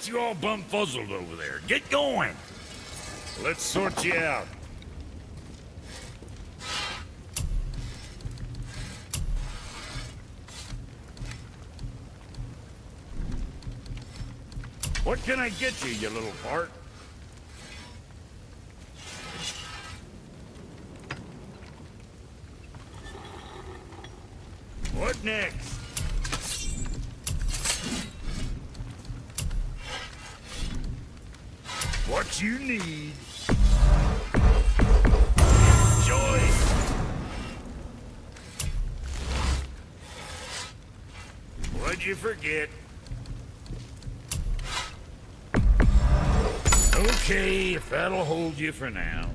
got you all bumfuzzled over there? Get going! Let's sort you out. What can I get you, you little fart? What next? What you need. Joy. What'd you forget? Okay, if that'll hold you for now.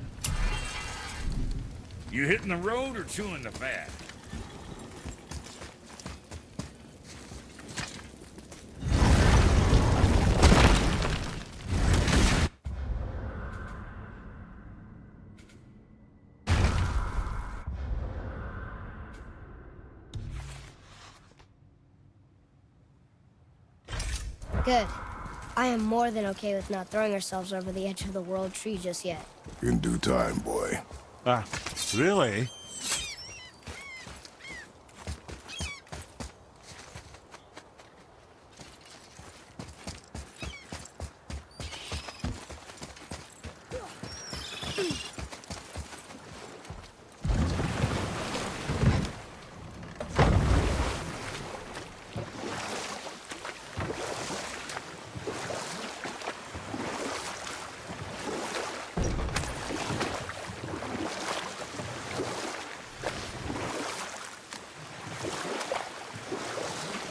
You hitting the road or chewing the fat? Good. I am more than okay with not throwing ourselves over the edge of the World Tree just yet. In due time, boy. Really?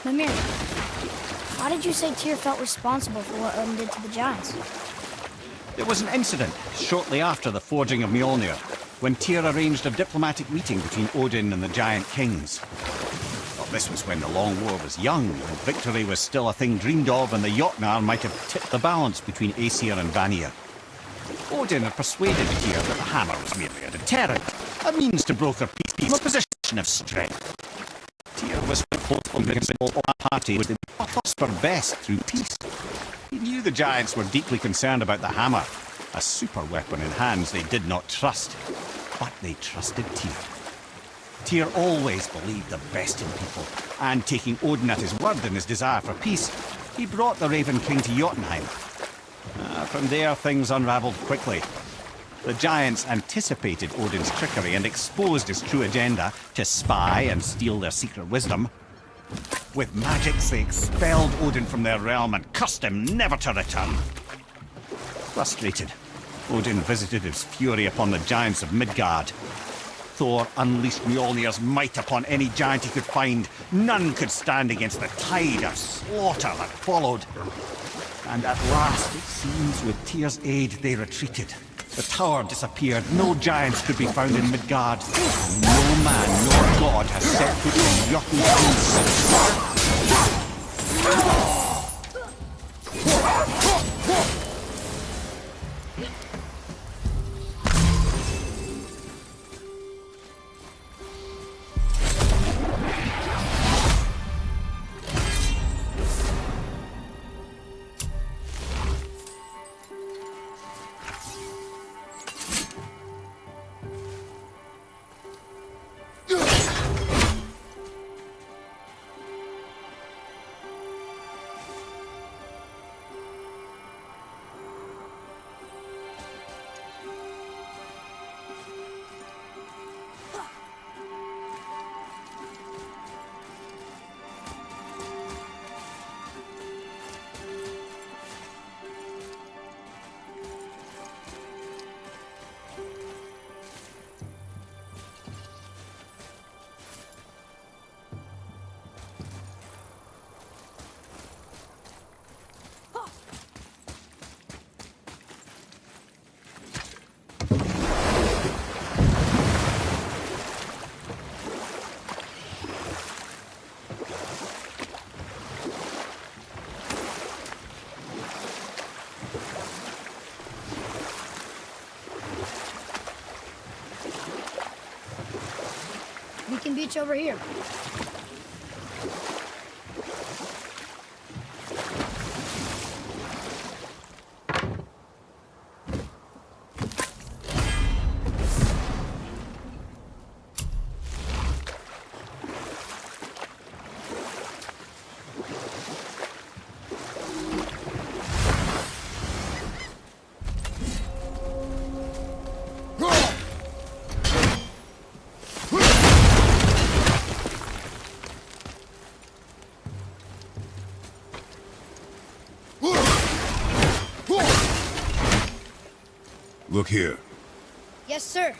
Mimir, why did you say Tyr felt responsible for what Odin did to the Giants? There was an incident shortly after the forging of Mjolnir, when Tyr arranged a diplomatic meeting between Odin and the Giant Kings. Well, this was when the Long War was young, and victory was still a thing dreamed of, and the Jotnar might have tipped the balance between Aesir and Vanir. Odin had persuaded Tyr that the hammer was merely a deterrent, a means to broker peace from a position of strength. Tyr was hopeful that all party would prosper best through peace. He knew the Giants were deeply concerned about the hammer, a super weapon in hands they did not trust. But they trusted Tyr. Tyr always believed the best in people, and taking Odin at his word in his desire for peace, he brought the Raven King to Jotunheim. From there, things unraveled quickly. The Giants anticipated Odin's trickery and exposed his true agenda to spy and steal their secret wisdom. With magics, they expelled Odin from their realm and cursed him never to return. Frustrated, Odin visited his fury upon the giants of Midgard. Thor unleashed Mjolnir's might upon any giant he could find. None could stand against the tide of slaughter that followed. And at last, it seems, with Tyr's aid, they retreated. The tower disappeared. No giants could be found in Midgard. No man nor god has set foot in Jotunheim since. Beacon Beach over here. Look here. Yes, sir.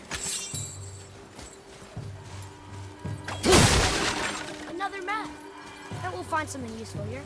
Another map. Bet we'll find something useful here.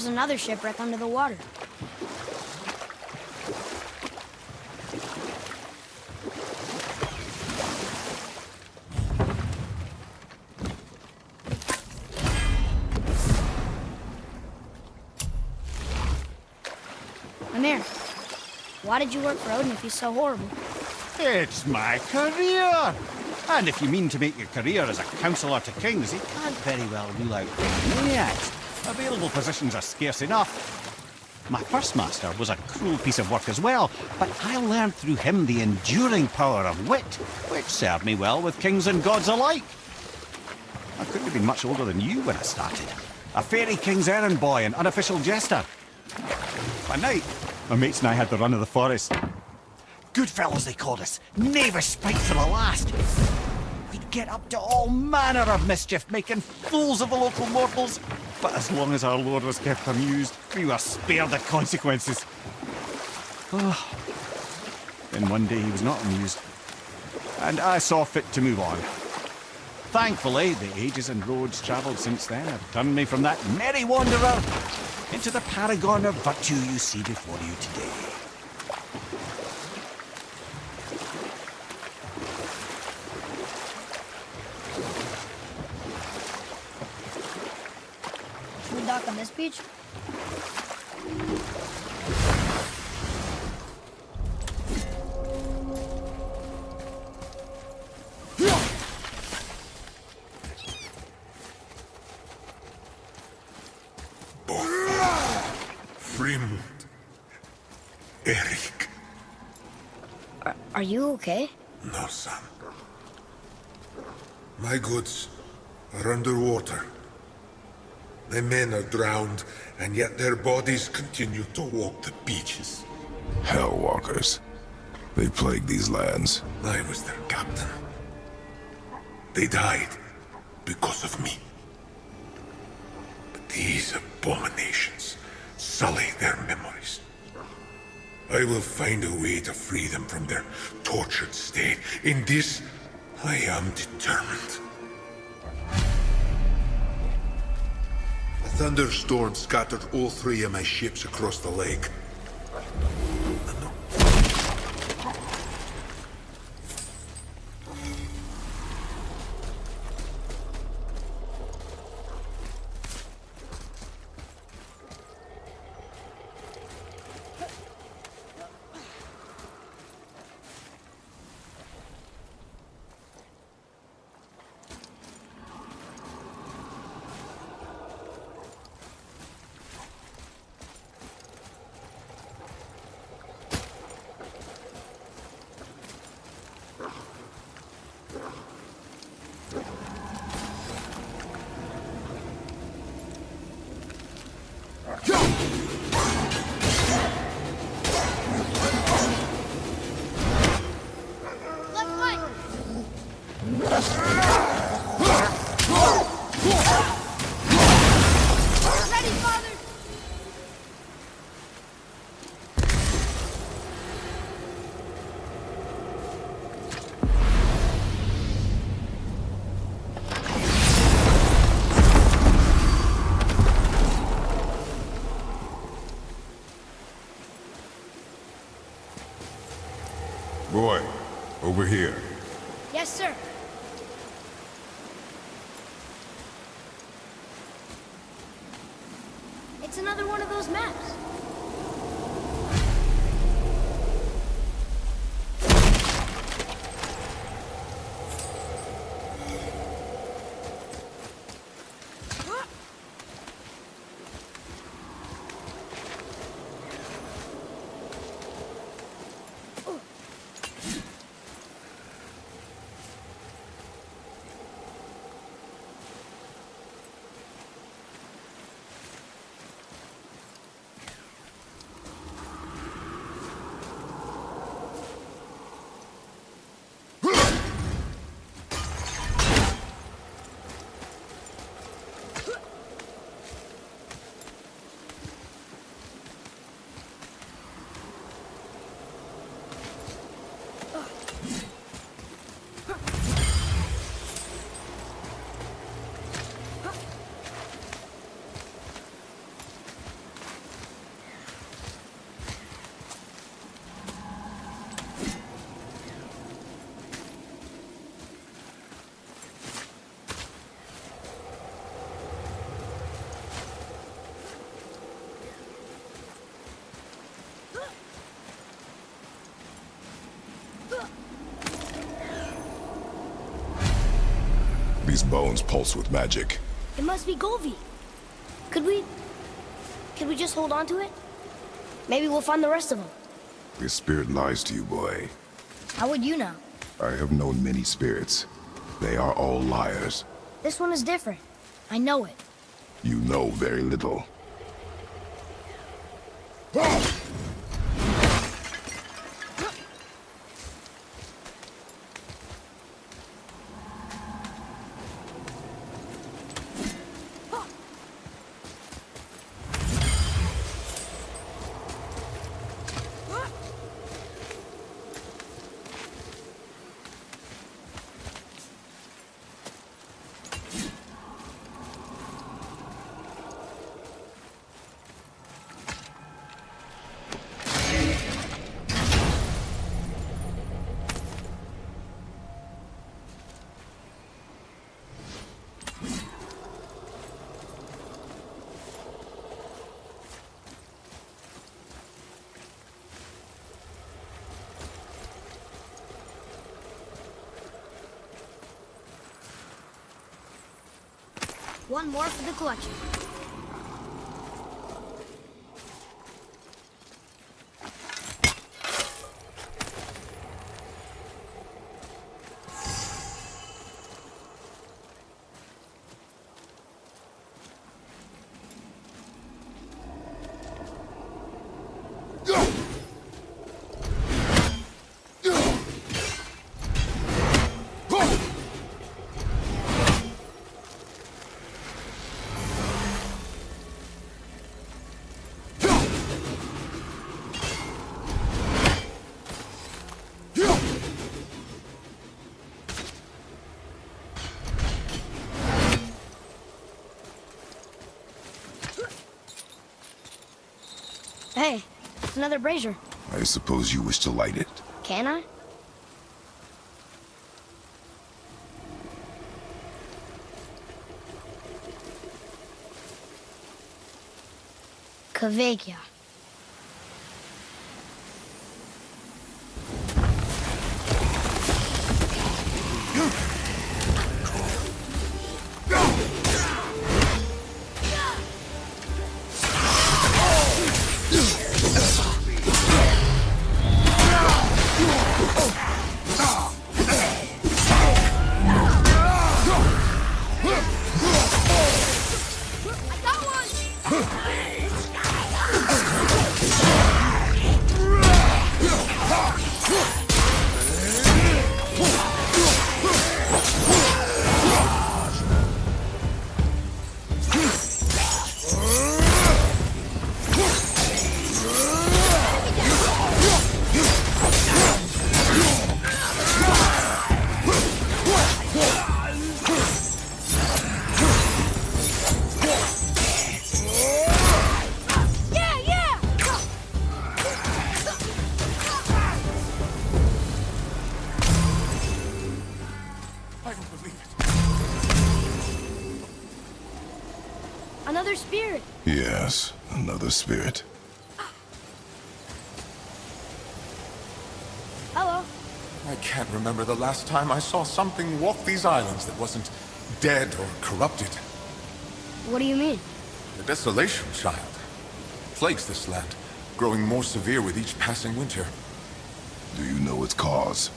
was another shipwreck under the water. Mimir, why did you work for Odin if he's so horrible? It's my career! And if you mean to make your career as a counsellor to kings, you can't very well rule out maniacs. Available positions are scarce enough. My first master was a cruel piece of work as well, but I learned through him the enduring power of wit, which served me well with kings and gods alike. I couldn't have been much older than you when I started. A fairy king's errand boy and unofficial jester. One night, my mates and I had the run of the forest. Good fellows, they called us. Knavish spite to the last. We'd get up to all manner of mischief, making fools of the local mortals. But as long as our lord was kept amused, we were spared the consequences. Oh. Then one day he was not amused, and I saw fit to move on. Thankfully, the ages and roads travelled since then have turned me from that merry wanderer into the paragon of virtue you see before you today. Should we dock on this beach? Frimund. Erik. Are you okay? No, son. My goods are underwater. My men are drowned, and yet their bodies continue to walk the beaches. Hellwalkers. They plague these lands. I was their captain. They died because of me. But these abominations sully their memories. I will find a way to free them from their tortured state. In this, I am determined. A thunderstorm scattered all 3 of my ships across the lake. Left flank! Ready, father! Boy, over here. Yes, sir. It's another one of those maps. These bones pulse with magic. It must be Golvi. Could we just hold on to it? Maybe we'll find the rest of them. This spirit lies to you, boy. How would you know? I have known many spirits. They are all liars. This one is different. I know it. You know very little. One more for the collection. Hey, it's another brazier. I suppose you wish to light it. Can I? Kveikja. Another spirit. Yes, another spirit. Hello. I can't remember the last time I saw something walk these islands that wasn't dead or corrupted. What do you mean? The desolation, child, plagues this land, growing more severe with each passing winter. Do you know its cause?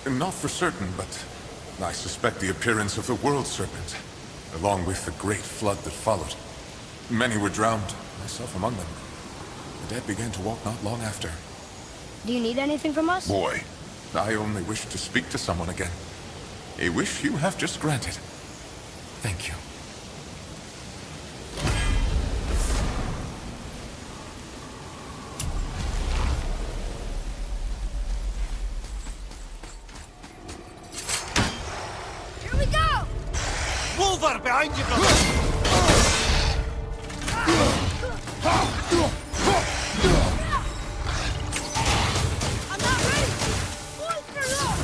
Not for certain, but I suspect the appearance of the World Serpent, along with the great flood that followed. Many were drowned, myself among them. The dead began to walk not long after. Do you need anything from us? Boy, I only wish to speak to someone again. A wish you have just granted. Thank you. Here we go! Wolver, behind you, brother! I'm not ready! Oyster up!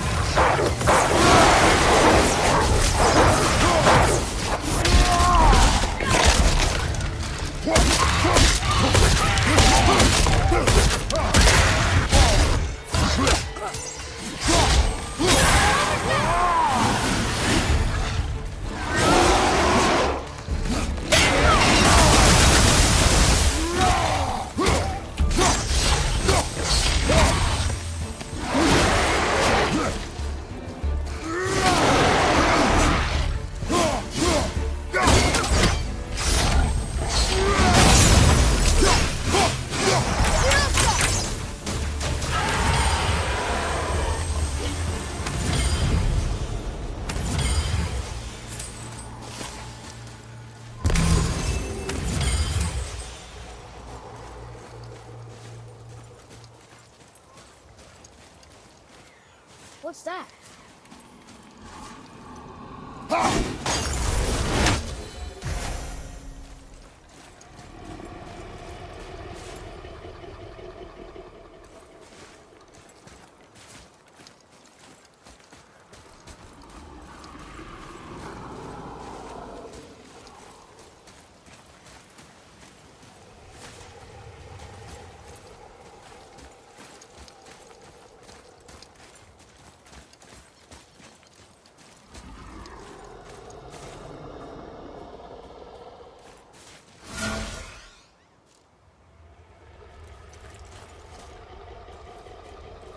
What's that?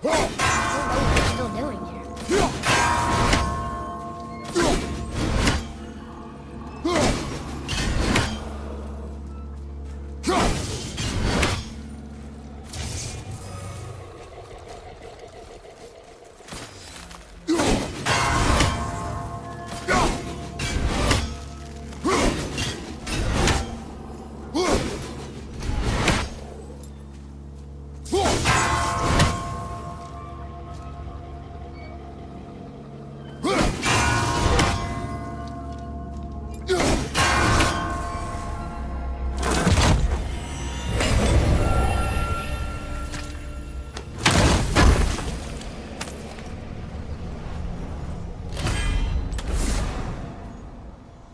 I don't know what they're still doing here.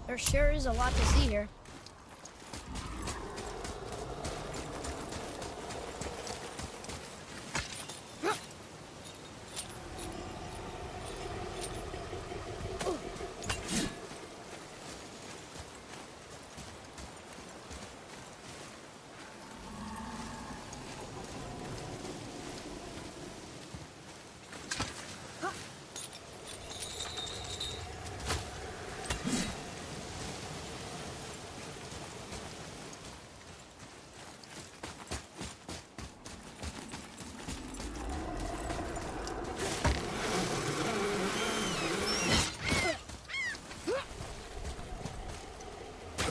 There sure is a lot to see here.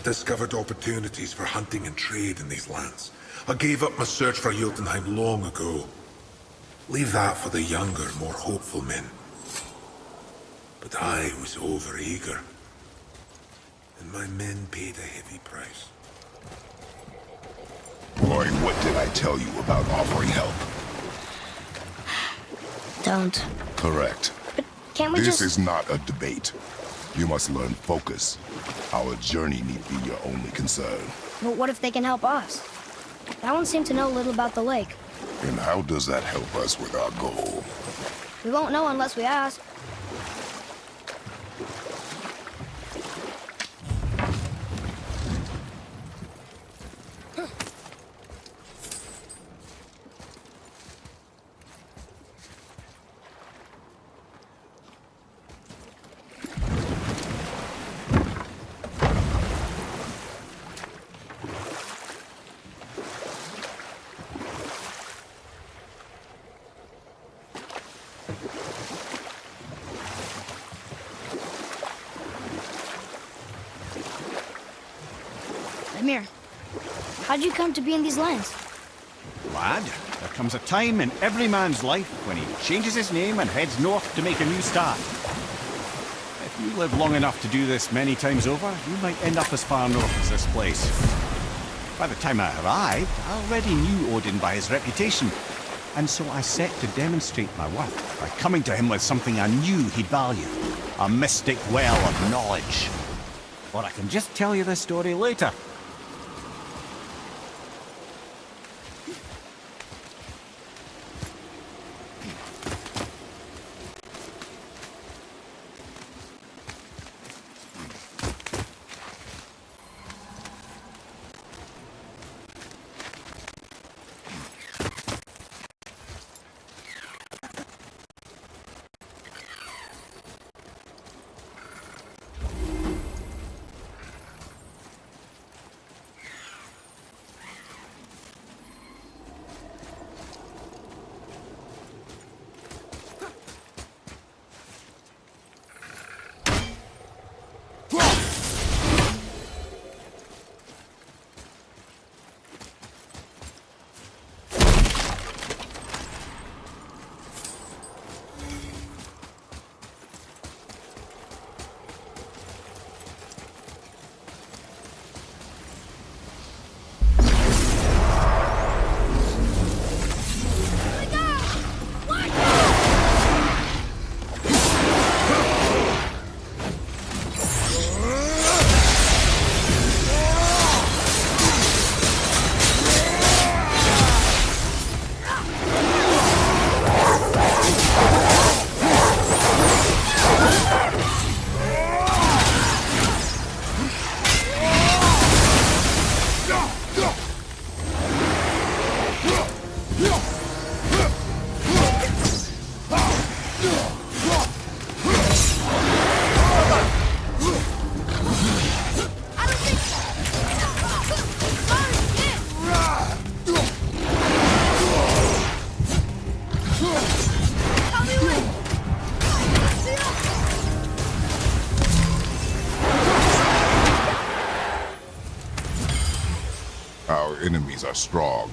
Discovered opportunities for hunting and trade in these lands. I gave up my search for Jotunheim long ago. Leave that for the younger, more hopeful men. But I was overeager. And my men paid a heavy price. Boy, what did I tell you about offering help? Don't. Correct. But can't we This just... is not a debate. You must learn focus. Our journey need be your only concern. But what if they can help us? That one seemed to know a little about the lake. And how does that help us with our goal? We won't know unless we ask. Amir, how'd you come to be in these lands? Lad, there comes a time in every man's life when he changes his name and heads north to make a new start. If you live long enough to do this many times over, you might end up as far north as this place. By the time I arrived, I already knew Odin by his reputation, and so I set to demonstrate my worth by coming to him with something I knew he'd value, a mystic well of knowledge. Or I can just tell you this story later. enemies are strong.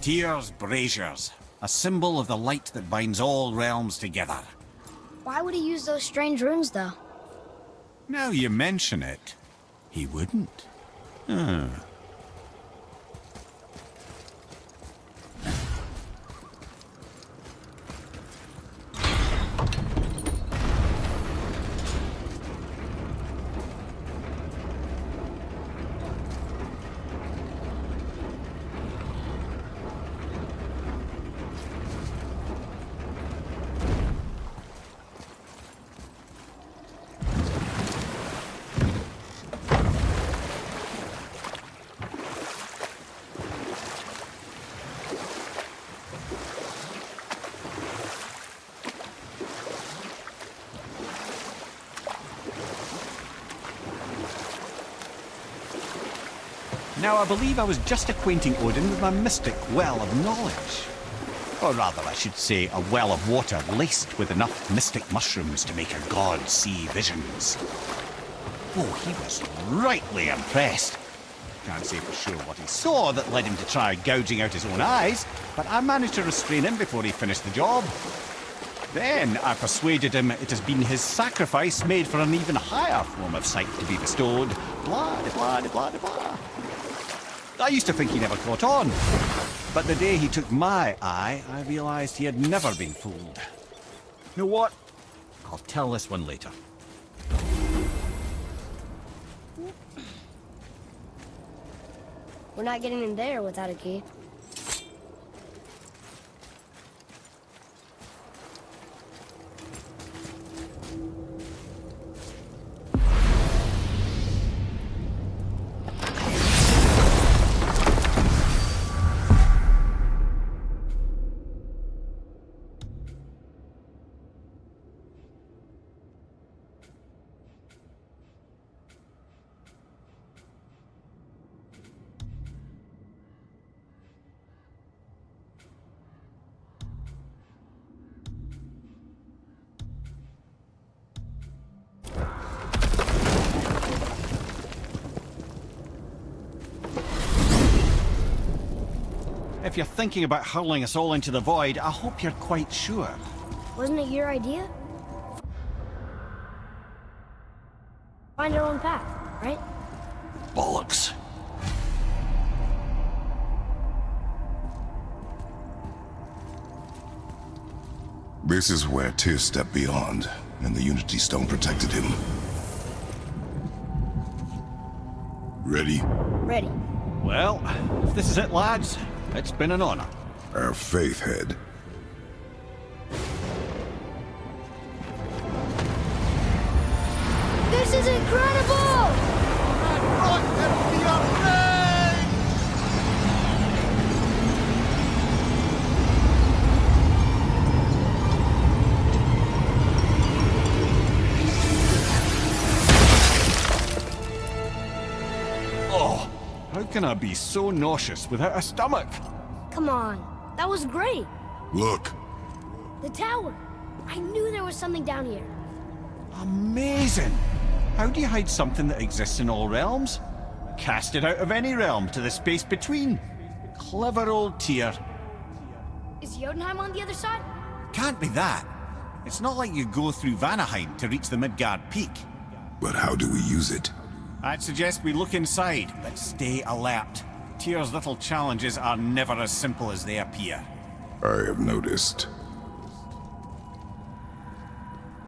Tyr's braziers, a symbol of the light that binds all realms together. Why would he use those strange runes, though? Now you mention it, he wouldn't. Now, I believe I was just acquainting Odin with my mystic well of knowledge. Or rather, I should say, a well of water laced with enough mystic mushrooms to make a god see visions. Oh, he was rightly impressed. Can't say for sure what he saw that led him to try gouging out his own eyes, but I managed to restrain him before he finished the job. Then I persuaded him it has been his sacrifice made for an even higher form of sight to be bestowed. Blah, de blah, de blah, de blah. I used to think he never caught on, but the day he took my eye, I realized he had never been fooled. You know what? I'll tell this one later. We're not getting in there without a key. If you're thinking about hurling us all into the void, I hope you're quite sure. Wasn't it your idea? Find our own path, right? Bollocks. This is where Tyr stepped beyond, and the Unity Stone protected him. Ready? Ready. Well, if this is it, lads, it's been an honor. Our faith head. This is incredible! Oh, how can I be so nauseous without a stomach? Come on, that was great. Look, The tower. I knew there was something down here. Amazing! How do you hide something that exists in all realms? Cast it out of any realm to the space between. Clever old Tyr. Is Jotunheim on the other side? Can't be that. It's not like you go through Vanaheim to reach the Midgard Peak. But how do we use it? I'd suggest we look inside, but stay alert. Tyr's little challenges are never as simple as they appear. I have noticed.